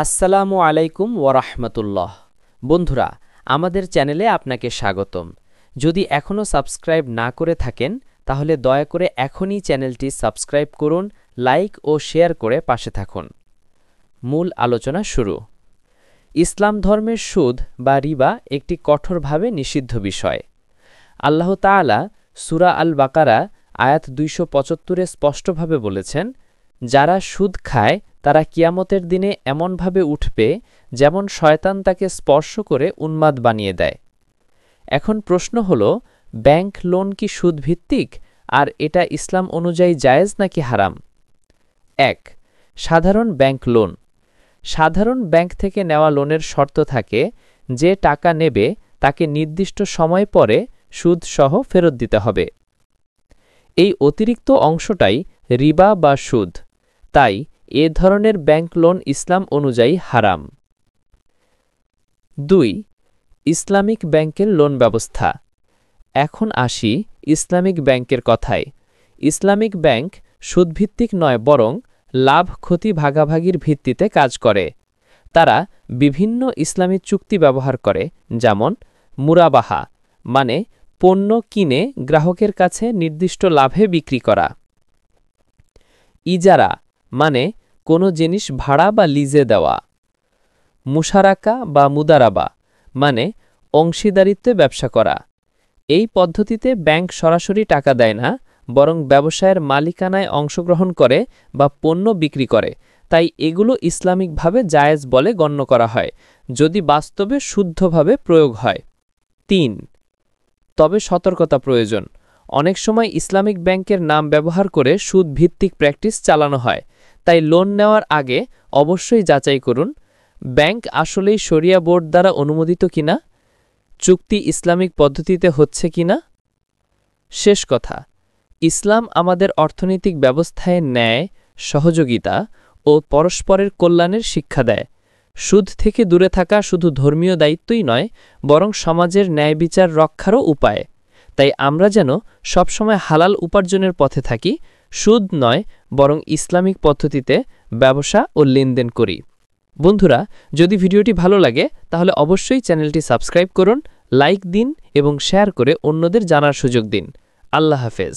আসসালামু আলাইকুম ওয়ারাহমাতুল্লাহ। বন্ধুরা, আমাদের চ্যানেলে আপনাকে স্বাগতম। যদি এখনও সাবস্ক্রাইব না করে থাকেন তাহলে দয়া করে এখনই চ্যানেলটি সাবস্ক্রাইব করুন, লাইক ও শেয়ার করে পাশে থাকুন। মূল আলোচনা শুরু। ইসলাম ধর্মের সুদ বা রিবা একটি কঠোরভাবে নিষিদ্ধ বিষয়। আল্লাহ তাআলা সূরা আল বাকারা আয়াত ২৭৫-এ স্পষ্টভাবে বলেছেন, যারা সুদ খায় তারা কিয়ামতের দিনে এমনভাবে উঠবে যেমন শয়তান তাকে স্পর্শ করে উন্মাদ বানিয়ে দেয়। এখন প্রশ্ন হল, ব্যাংক লোন কি সুদভিত্তিক, আর এটা ইসলাম অনুযায়ী জায়েজ নাকি হারাম? ১. সাধারণ ব্যাংক লোন। সাধারণ ব্যাংক থেকে নেওয়া লোনের শর্ত থাকে, যে টাকা নেবে তাকে নির্দিষ্ট সময় পরে সুদসহ ফেরত দিতে হবে। এই অতিরিক্ত অংশটাই রিবা বা সুদ, তাই এ ধরনের ব্যাংক লোন ইসলাম অনুযায়ী হারাম। ২. ইসলামিক ব্যাংকের লোন ব্যবস্থা। এখন আসি ইসলামিক ব্যাংকের কথায়। ইসলামিক ব্যাংক সুদভিত্তিক নয়, বরং লাভ ক্ষতি ভাগাভাগির ভিত্তিতে কাজ করে। তারা বিভিন্ন ইসলামী চুক্তি ব্যবহার করে, যেমন মুরাবাহা মানে পণ্য কিনে গ্রাহকের কাছে নির্দিষ্ট লাভে বিক্রি করা, ইজারা মানে কোনো জিনিস ভাড়া বা লিজে দেওয়া, মুশারাকা বা মুদারাবা মানে অংশীদারিত্বে ব্যবসা করা। এই পদ্ধতিতে ব্যাংক সরাসরি টাকা দেয় না, বরং ব্যবসায়ের মালিকানায় অংশগ্রহণ করে বা পণ্য বিক্রি করে। তাই এগুলো ইসলামিকভাবে জায়েজ বলে গণ্য করা হয়, যদি বাস্তবে শুদ্ধভাবে প্রয়োগ হয়। ৩. তবে সতর্কতা প্রয়োজন। অনেক সময় ইসলামিক ব্যাংকের নাম ব্যবহার করে সুদ ভিত্তিক প্র্যাকটিস চালানো হয়, তাই লোন নেওয়ার আগে অবশ্যই যাচাই করুন ব্যাংক আসলেই শরিয়া বোর্ড দ্বারা অনুমোদিত কিনা, চুক্তি ইসলামিক পদ্ধতিতে হচ্ছে কিনা। শেষ কথা, ইসলাম আমাদের অর্থনৈতিক ব্যবস্থায় ন্যায়, সহযোগিতা ও পরস্পরের কল্যাণের শিক্ষা দেয়। সুদ থেকে দূরে থাকা শুধু ধর্মীয় দায়িত্বই নয়, বরং সমাজের ন্যায় বিচার রক্ষারও উপায়। তাই আমরা যেন সবসময় হালাল উপার্জনের পথে থাকি, সুদ নয় বরং ইসলামিক পদ্ধতিতে ব্যবসা ও লেনদেন করি। বন্ধুরা, যদি ভিডিওটি ভালো লাগে তাহলে অবশ্যই চ্যানেলটি সাবস্ক্রাইব করুন, লাইক দিন এবং শেয়ার করে অন্যদের জানার সুযোগ দিন। আল্লাহ হাফেজ।